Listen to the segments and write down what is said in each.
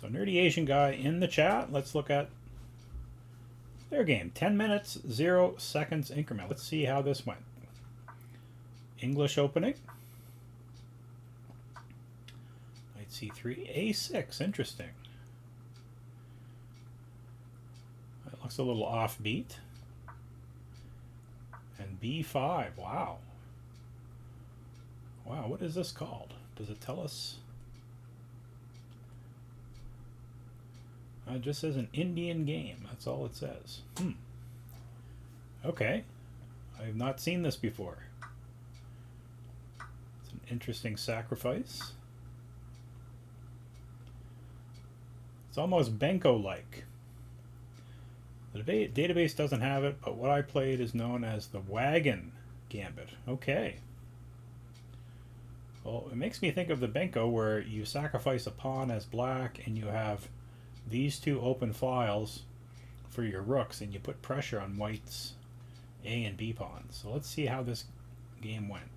So Nerdy Asian Guy in the chat. Let's look at their game. 10 minutes, 0 seconds increment. Let's see how this went. English opening. Knight c3, a6. Interesting. It looks a little offbeat. And b5. Wow. Wow, what is this called? Does it tell us? It just says an Indian game. That's all it says. Okay. I have not seen this before. It's an interesting sacrifice. It's almost Benko-like. The database doesn't have it, but what I played is known as the Wagon Gambit. Okay. Well, it makes me think of the Benko where you sacrifice a pawn as black and you have these two open files for your rooks and you put pressure on white's A and B pawns. So let's see how this game went.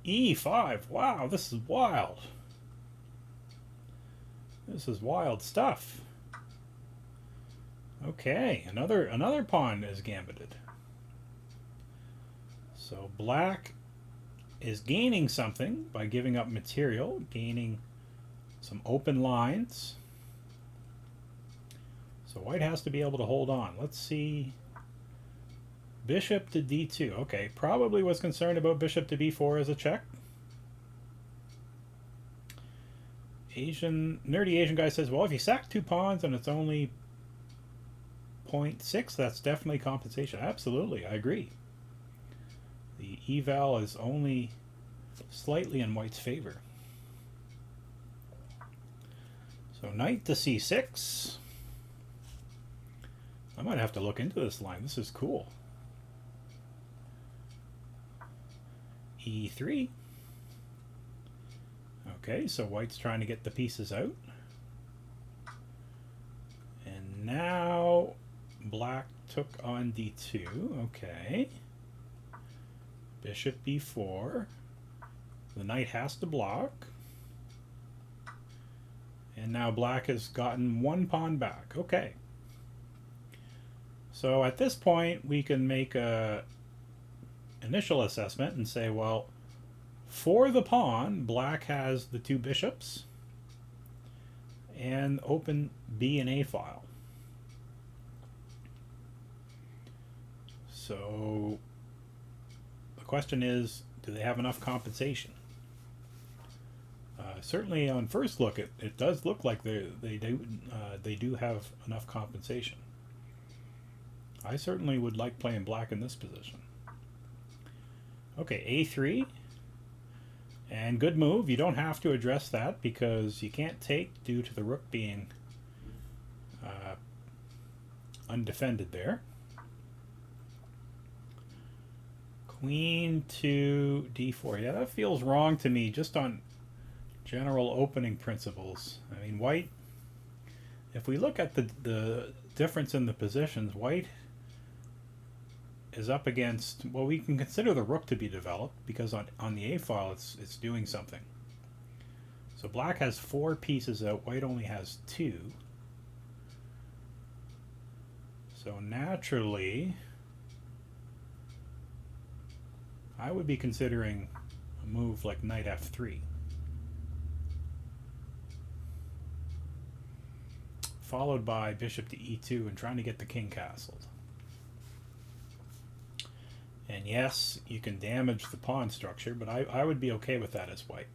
E5. Wow, this is wild. This is wild stuff. Okay, another pawn is gambited. So black is gaining something by giving up material, gaining some open lines. So white has to be able to hold on. Let's see. Bishop to d2. Okay, probably was concerned about bishop to b4 as a check. Nerdy Asian Guy says, well, if you sack 2 pawns and it's only 0.6, that's definitely compensation. Absolutely, I agree. The eval is only slightly in white's favor. So knight to c6. I might have to look into this line. This is cool. e3. Okay, so white's trying to get the pieces out. And now black took on d2. Okay. Bishop b4. The knight has to block. And now black has gotten 1 pawn back. Okay. So at this point we can make a initial assessment and say, well, for the pawn, black has the 2 bishops and open B and A file. So the question is, do they have enough compensation? Certainly on first look, it does look like they do have enough compensation. I certainly would like playing black in this position. Okay, a3. And good move. You don't have to address that because you can't take due to the rook being undefended there. Queen to d4. Yeah, that feels wrong to me just on general opening principles. I mean, white, if we look at the difference in the positions, white is up against, well, we can consider the rook to be developed because on the A file it's doing something. So black has 4 pieces out, white only has 2. So naturally I would be considering a move like knight f3, followed by bishop to e2 and trying to get the king castled. And yes, you can damage the pawn structure, but I would be okay with that as white.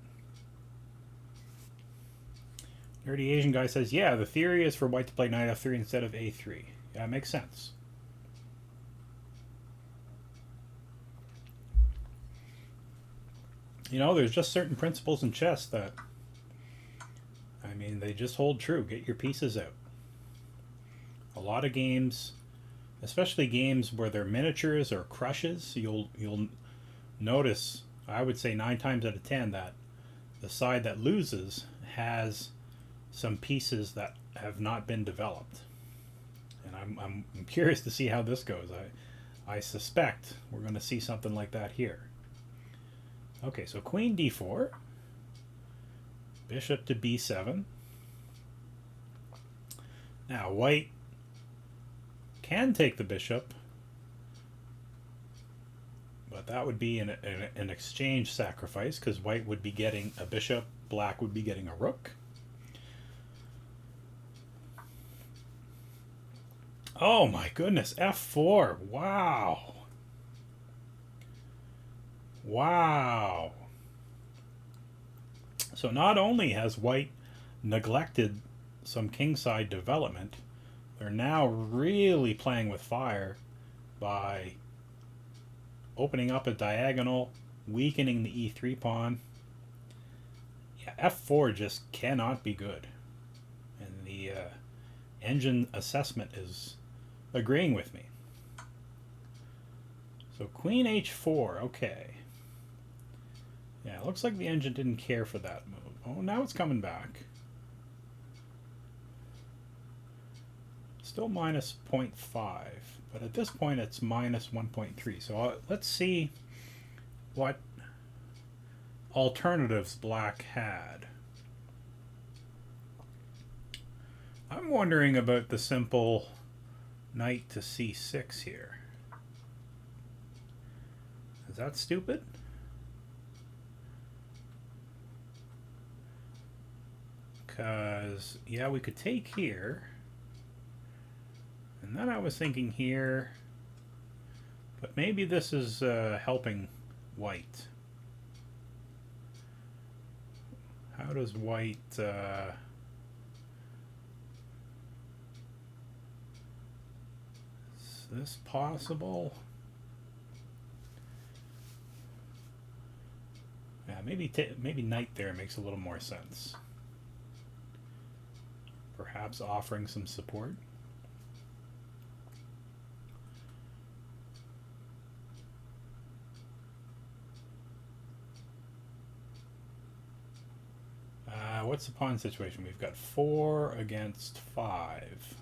Nerdy Asian Guy says, yeah, the theory is for white to play knight f3 instead of a3. Yeah, it makes sense. You know, there's just certain principles in chess that, I mean, they just hold true. Get your pieces out. A lot of games, especially games where they're miniatures or crushes, you'll notice, I would say 9 times out of 10, that the side that loses has some pieces that have not been developed. And I'm curious to see how this goes. I suspect we're going to see something like that here. Okay, so queen d4. Bishop to b7. Now white can take the bishop, but that would be an exchange sacrifice, because white would be getting a bishop, black would be getting a rook. Oh my goodness, f4. Wow. Wow. So not only has white neglected some kingside development, they're now really playing with fire by opening up a diagonal, weakening the e3 pawn. Yeah, f4 just cannot be good. And the engine assessment is agreeing with me. So queen h4, okay. Yeah, it looks like the engine didn't care for that move. Oh, now it's coming back. Still minus 0.5, but at this point it's minus 1.3. So let's see what alternatives black had. I'm wondering about the simple knight to c6 here. Is that stupid? Because, yeah, we could take here. And then I was thinking here, but maybe this is helping white. How does white... is this possible? Yeah, maybe knight there makes a little more sense. Perhaps offering some support. What's the pawn situation? We've got 4 against 5.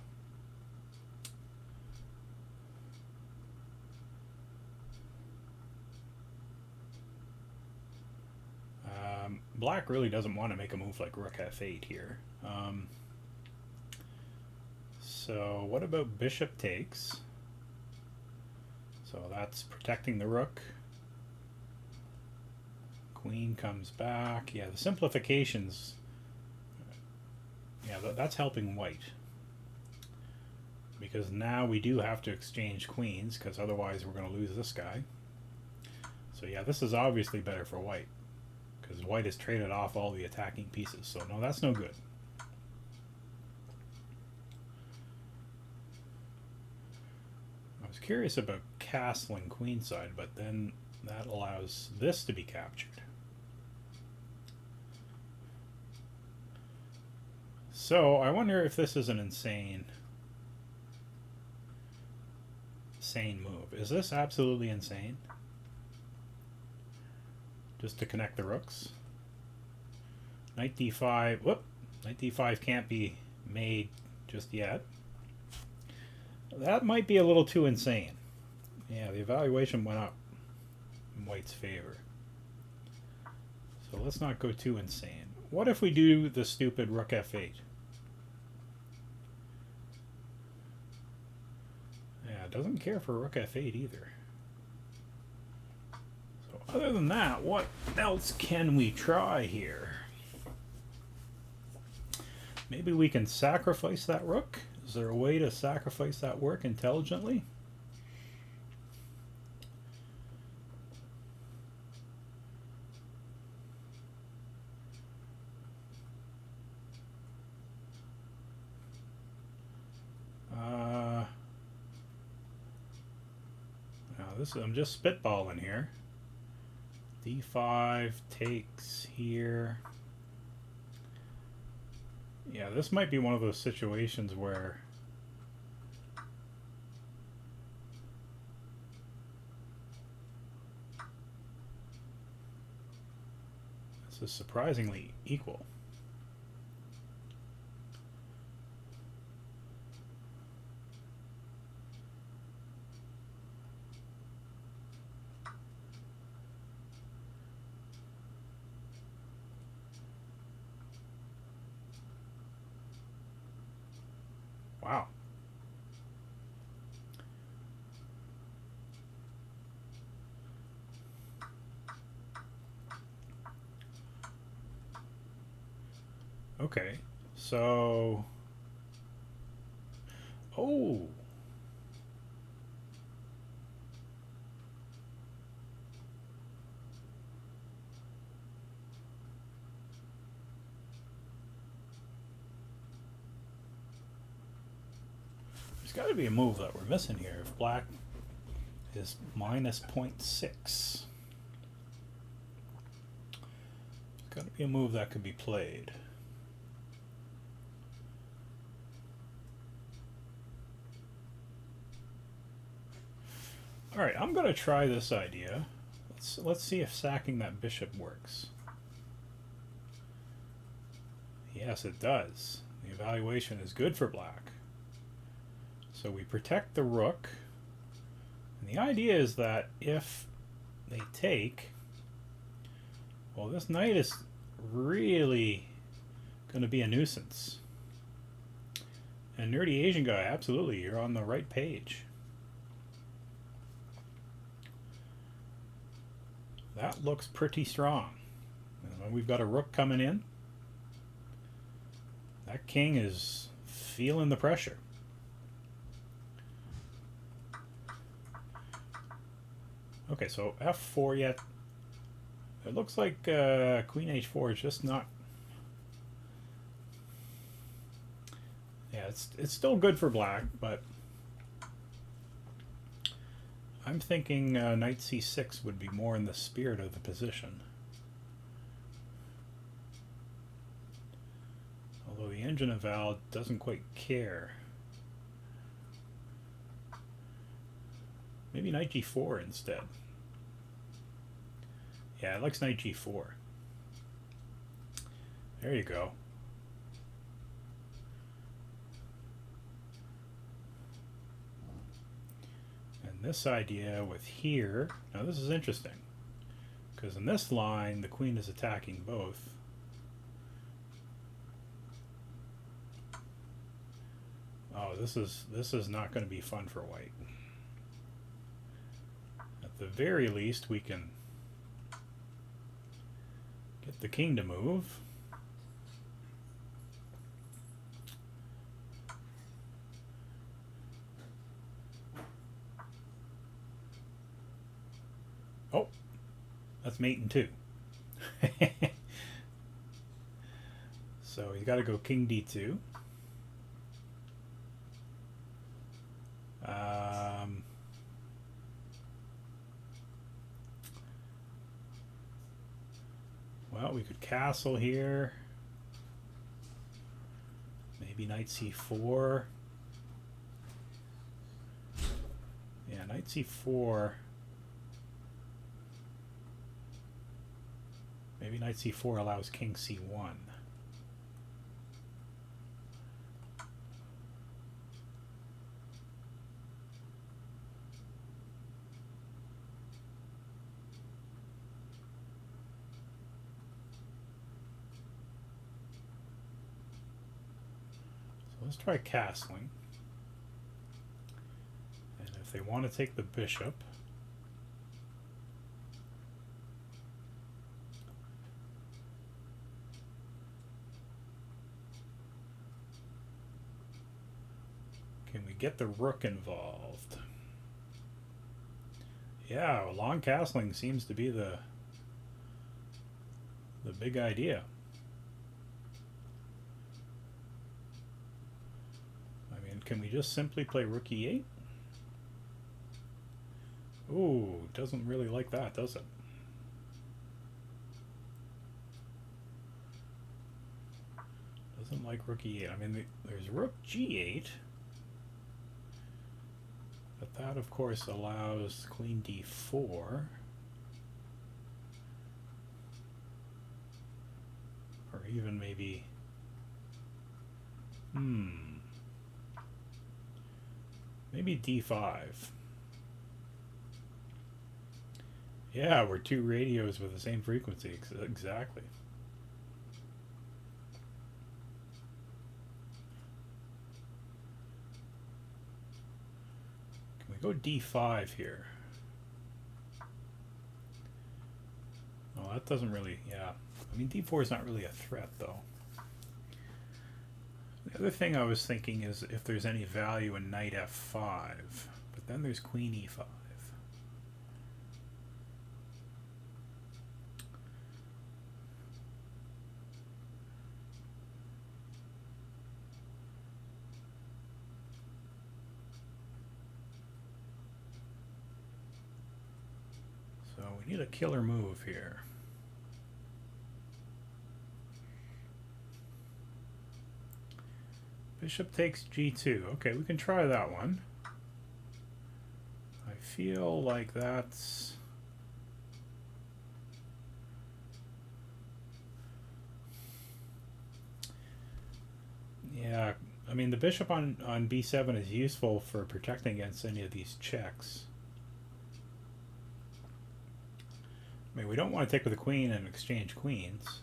Black really doesn't want to make a move like rook f8 here. So what about bishop takes? So that's protecting the rook. Queen comes back. Yeah, the simplifications. Yeah, that's helping white. Because now we do have to exchange queens, because otherwise we're going to lose this guy. So yeah, this is obviously better for white, because white has traded off all the attacking pieces. So no, that's no good. I was curious about castling queenside, but then that allows this to be captured. So I wonder if this is an insane move. Is this absolutely insane? Just to connect the rooks. Knight d5. Whoop! Knight d5 can't be made just yet. That might be a little too insane. Yeah, the evaluation went up in white's favor. So let's not go too insane. What if we do the stupid rook f8? Yeah, it doesn't care for rook f8 either. So other than that, what else can we try here? Maybe we can sacrifice that rook. Is there a way to sacrifice that rook intelligently? I'm just spitballing here. d5 takes here. Yeah, this might be one of those situations where this is surprisingly equal. Wow. Okay, so... Oh! There's got to be a move that we're missing here. If black is minus 0.6. Got to be a move that could be played. All right, I'm going to try this idea. Let's see if sacking that bishop works. Yes, it does. The evaluation is good for black. So we protect the rook. And the idea is that if they take, well, this knight is really going to be a nuisance. And Nerdy Asian Guy, absolutely, you're on the right page. That looks pretty strong. And when we've got a rook coming in, that king is feeling the pressure. Okay, so f4 yet. It looks like queen h4 is just not... Yeah, it's still good for black, but I'm thinking knight c6 would be more in the spirit of the position. Although the engine eval doesn't quite care. Maybe knight g4 instead. Yeah, it likes knight g4. There you go. And this idea with here, now this is interesting, because in this line the queen is attacking both. Oh, this is not going to be fun for white. At the very least, we can get the king to move. Oh, that's mate in two. So you got to go king d2. Well, we could castle here. Maybe knight c4. Yeah, knight c4. Maybe knight c4 allows king c1. Let's try castling. And if they want to take the bishop, can we get the rook involved? Yeah, long castling seems to be the big idea. Can we just simply play rook e8? Ooh, doesn't really like that, does it? Doesn't like rook e8. I mean, there's rook g8. But that, of course, allows queen d4. Or even maybe... Maybe d5. Yeah, we're two radios with the same frequency. Exactly. we go d5 here. Oh, that doesn't really, yeah. I mean, d4 is not really a threat, though. The other thing I was thinking is if there's any value in knight f5, but then there's queen e5. So we need a killer move here. Bishop takes g2. Okay, we can try that one. I feel like that's... Yeah, I mean the bishop on b7 is useful for protecting against any of these checks. I mean, we don't want to take with the queen and exchange queens.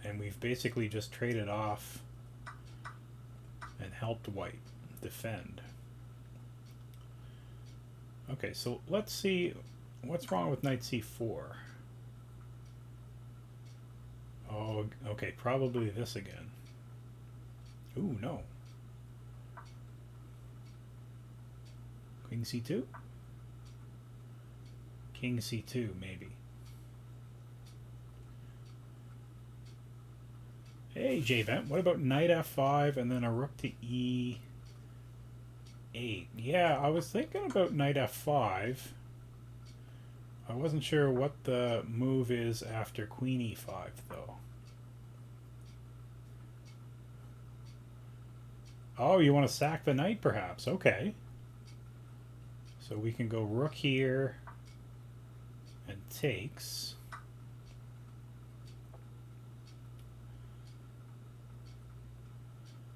And we've basically just traded off and helped white defend. Okay, so let's see what's wrong with knight c4. Oh, okay, probably this again. Ooh, no. Queen c2? King c2, maybe. Hey, J-Vent, what about knight f5 and then a rook to e8? Yeah, I was thinking about knight f5. I wasn't sure what the move is after queen e5, though. Oh, you want to sack the knight, perhaps? Okay. So we can go rook here and takes.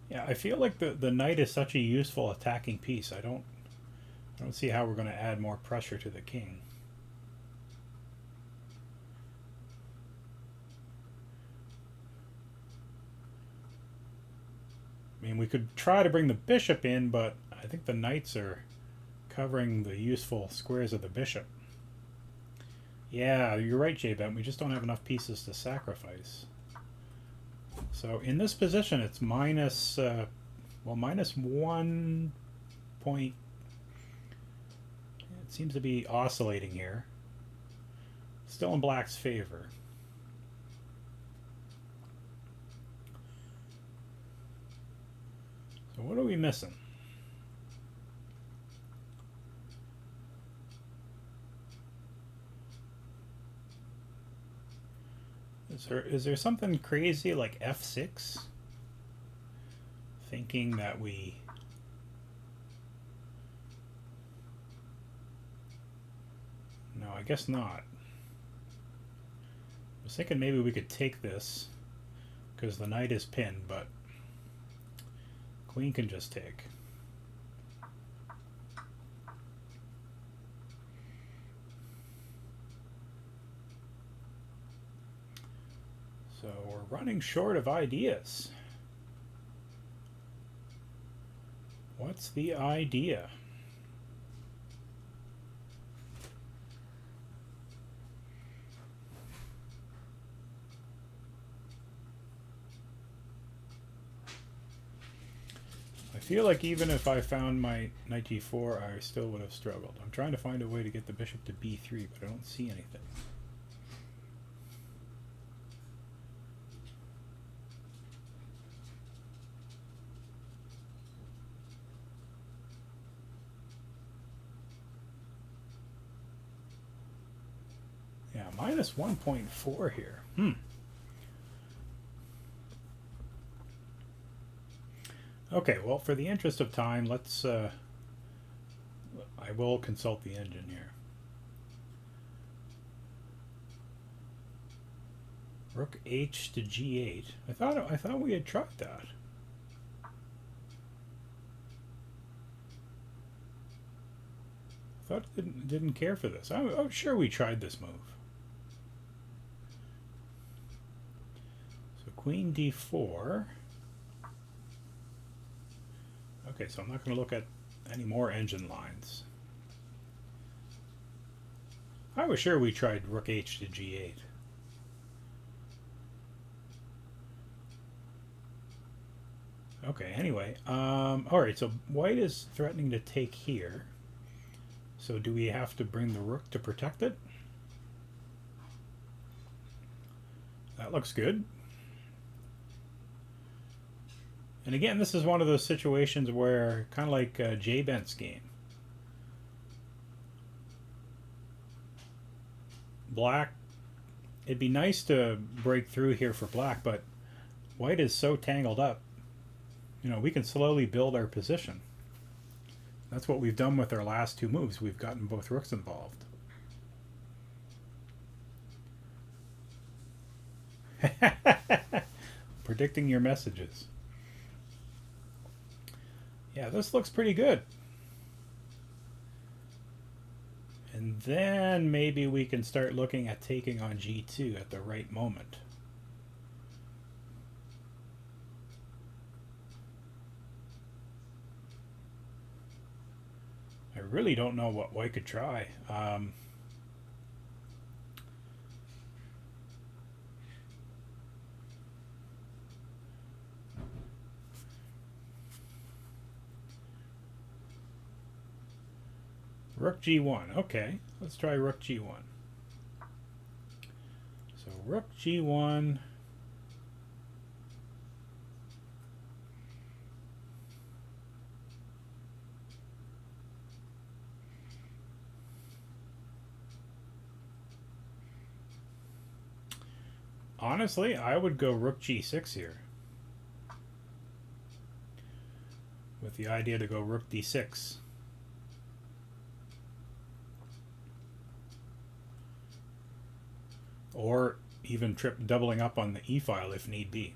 Yeah, I feel like the knight is such a useful attacking piece. I don't see how we're going to add more pressure to the king. I mean, we could try to bring the bishop in, but I think the knights are covering the useful squares of the bishop. Yeah, you're right, J-Bet. We just don't have enough pieces to sacrifice. So in this position, it's minus, well, minus 1 point. It seems to be oscillating here. Still in black's favor. So what are we missing? Is there something crazy like f6? Thinking that we... No, I guess not. I was thinking maybe we could take this because the knight is pinned, but queen can just take. So we're running short of ideas. What's the idea? I feel like even if I found my knight g4, I still would have struggled. I'm trying to find a way to get the bishop to b3, but I don't see anything. Yeah, minus 1.4 here. Okay, well, for the interest of time, let's... I will consult the engine here. Rook h to g8. I thought we had tried that. I thought it didn't care for this. I'm sure we tried this move. So queen d4. Okay, so I'm not going to look at any more engine lines. I was sure we tried rook h to g8. Okay, anyway, alright, so white is threatening to take here. So do we have to bring the rook to protect it? That looks good. And again, this is one of those situations where, kind of like J-Bent's game, black, it'd be nice to break through here for black, but white is so tangled up. You know, we can slowly build our position. That's what we've done with our last two moves. We've gotten both rooks involved. Predicting your messages. Yeah, this looks pretty good. And then maybe we can start looking at taking on g2 at the right moment. I really don't know what white could try. Rook g1. Okay, let's try rook g1. So rook g1. Honestly, I would go rook g6 here, with the idea to go rook d6. Or even doubling up on the e-file if need be.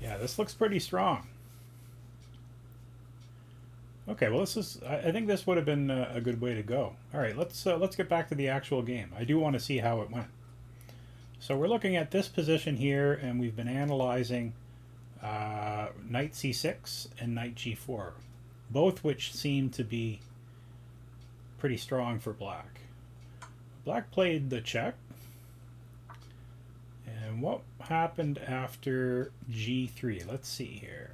Yeah, this looks pretty strong. Okay, well, this is. I think this would have been a good way to go. All right, let's get back to the actual game. I do want to see how it went. So we're looking at this position here, and we've been analyzing knight c6 and knight g4, both which seem to be pretty strong for black. Black played the check. And what happened after g3? Let's see here.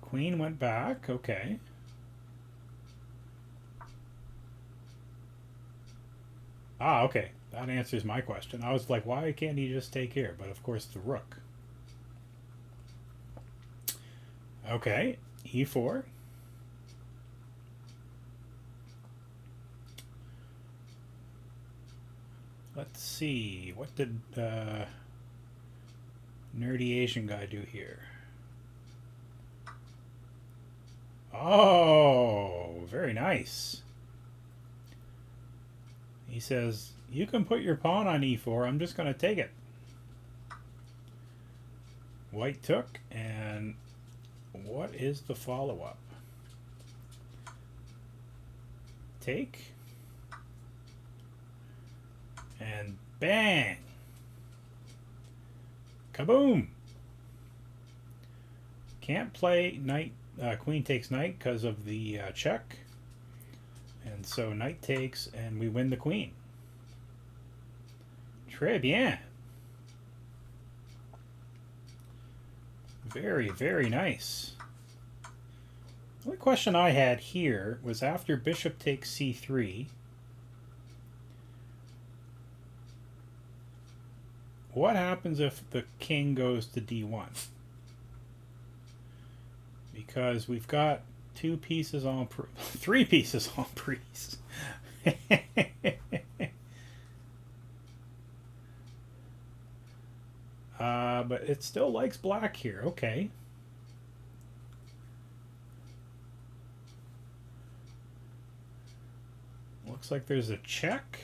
Queen went back, okay. Ah, okay. That answers my question. I was like, why can't he just take here? But of course, the rook. Okay, e4. Let's see. What did nerdy Asian guy do here? Oh, very nice. He says, you can put your pawn on e4. I'm just going to take it. White took, and what is the follow-up? Take. And bang! Kaboom! Can't play knight, queen takes knight because of the check. And so knight takes, and we win the queen. Très bien. Very, very nice. The only question I had here was after bishop takes c3, what happens if the king goes to d1? Because we've got two pieces on, three pieces on priest. But it still likes black here. Okay. Looks like there's a check.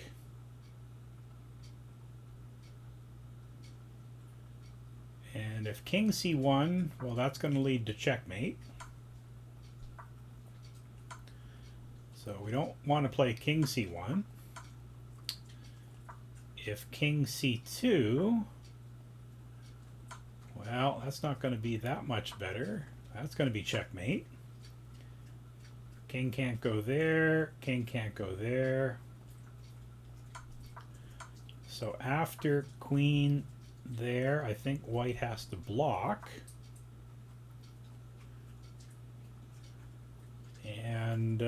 And if king c1, well, that's going to lead to checkmate. So we don't want to play king c1. if king c2, well, that's not going to be that much better. That's going to be checkmate. King can't go there. King can't go there. So after queen there, I think white has to block. And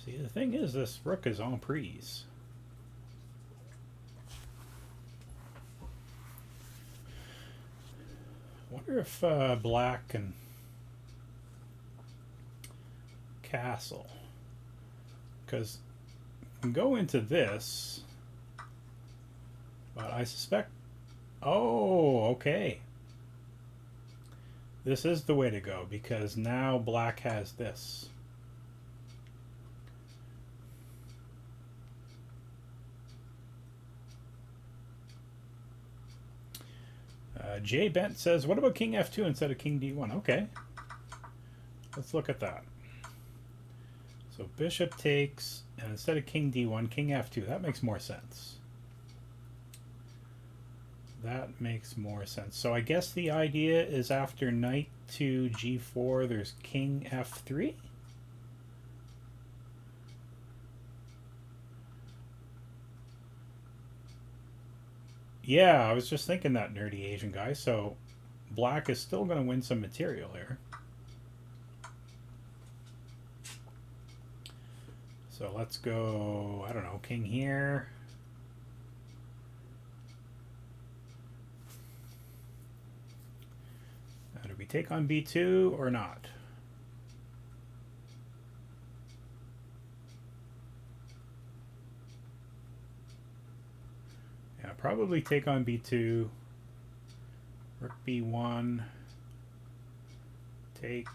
see, the thing is, this rook is en prise. I wonder if black can castle, because I can go into this, but I suspect, oh, okay, this is the way to go, because now black has this. Jay Bent says, what about king f2 instead of king d1? Okay, let's look at that. So bishop takes, and instead of king d1, king f2. That makes more sense. That makes more sense. So I guess the idea is after knight to g4, there's king f3? Yeah, I was just thinking that, nerdy Asian guy. So black is still going to win some material here. So let's go, I don't know, king here. Now, do we take on b2 or not? Yeah, probably take on b2. Rook b1. Take.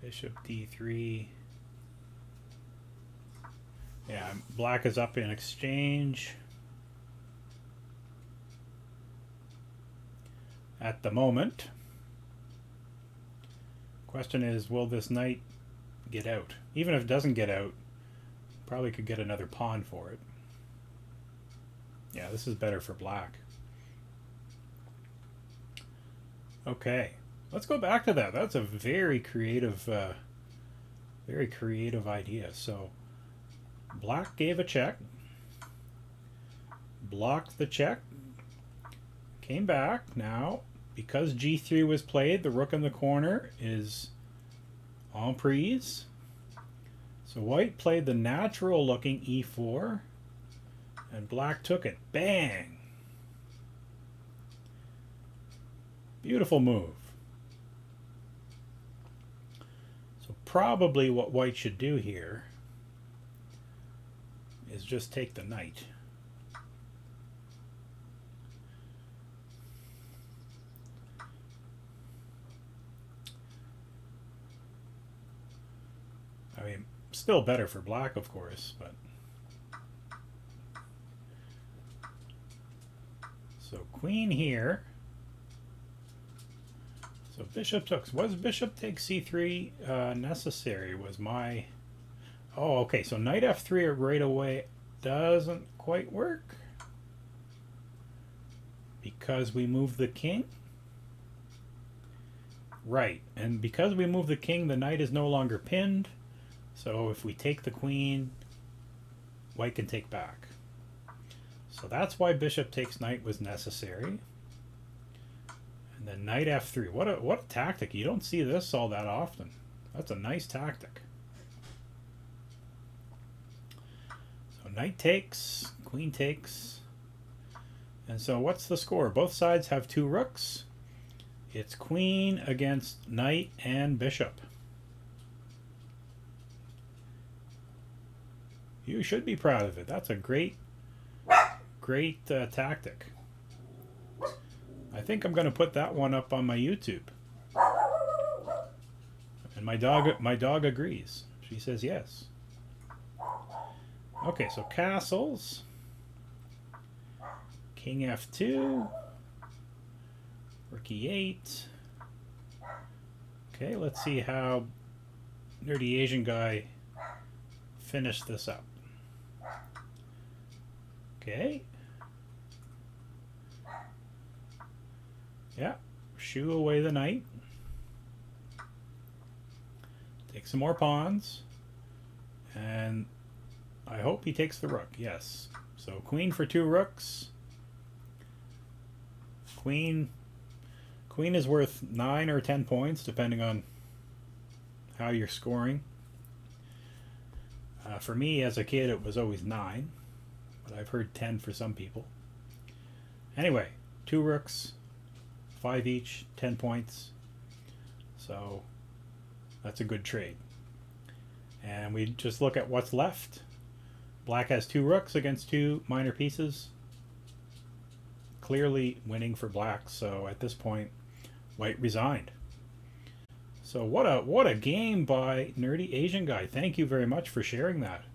Bishop d3. Yeah, black is up in exchange at the moment. Question is, will this knight get out? Even if it doesn't get out, probably could get another pawn for it. Yeah, this is better for black. Okay, let's go back to that. That's a very creative idea. So black gave a check, blocked the check, came back. Now, because g3 was played, the rook in the corner is en prise. So white played the natural looking e4, and black took it. Bang! Beautiful move. So probably what white should do here is just take the knight. I mean, still better for black, of course, but so queen here. So bishop took. Was bishop take c3 necessary? Was my... Oh, okay. So knight f3 right away doesn't quite work because we moved the king. Right, and because we moved the king, the knight is no longer pinned. So if we take the queen, white can take back. So that's why bishop takes knight was necessary. And then knight f3. What a tactic. You don't see this all that often. That's a nice tactic. So knight takes, queen takes. And so what's the score? Both sides have two rooks. It's queen against knight and bishop. You should be proud of it. That's a great tactic. I think I'm going to put that one up on my YouTube. And my dog agrees. She says yes. Okay, so castles. King f2. Rook e8. Okay, let's see how Nerdy Asian Guy finished this up. Okay. Yeah, shoo away the knight. Take some more pawns. And I hope he takes the rook. Yes. So queen for 2 rooks. Queen is worth 9 or 10 points, depending on how you're scoring. For me, as a kid, it was always 9. But I've heard 10 for some people. Anyway, 2 rooks, 5 each, 10 points. So that's a good trade. And we just look at what's left. Black has 2 rooks against 2 minor pieces. Clearly winning for black, so at this point, white resigned. So what a game by Nerdy Asian Guy. Thank you very much for sharing that.